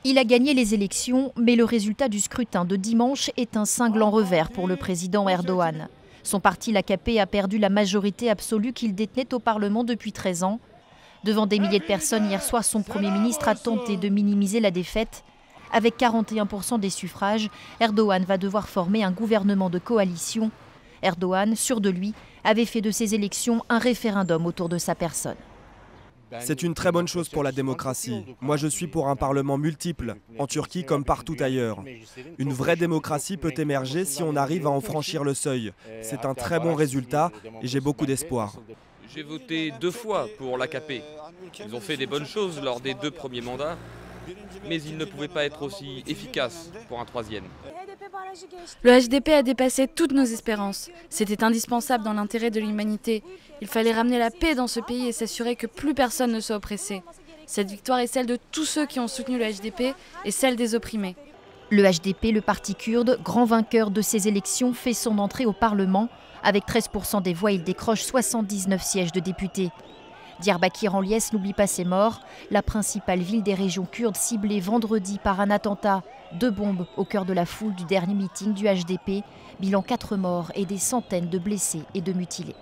Il a gagné les élections, mais le résultat du scrutin de dimanche est un cinglant revers pour le président Erdogan. Son parti, l'AKP, a perdu la majorité absolue qu'il détenait au Parlement depuis 13 ans. Devant des milliers de personnes hier soir, son Premier ministre a tenté de minimiser la défaite. Avec 41% des suffrages, Erdogan va devoir former un gouvernement de coalition. Erdogan, sûr de lui, avait fait de ces élections un référendum autour de sa personne. C'est une très bonne chose pour la démocratie. Moi, je suis pour un parlement multiple, en Turquie comme partout ailleurs. Une vraie démocratie peut émerger si on arrive à en franchir le seuil. C'est un très bon résultat et j'ai beaucoup d'espoir. J'ai voté 2 fois pour l'AKP. Ils ont fait des bonnes choses lors des 2 premiers mandats, mais ils ne pouvaient pas être aussi efficaces pour un 3e. Le HDP a dépassé toutes nos espérances. C'était indispensable dans l'intérêt de l'humanité. Il fallait ramener la paix dans ce pays et s'assurer que plus personne ne soit oppressé. Cette victoire est celle de tous ceux qui ont soutenu le HDP et celle des opprimés. Le HDP, le parti kurde, grand vainqueur de ces élections, fait son entrée au Parlement. Avec 13% des voix, il décroche 79 sièges de députés. Diyarbakir en liesse n'oublie pas ses morts. La principale ville des régions kurdes ciblée vendredi par un attentat. 2 bombes au cœur de la foule du dernier meeting du HDP. Bilan 4 morts et des centaines de blessés et de mutilés.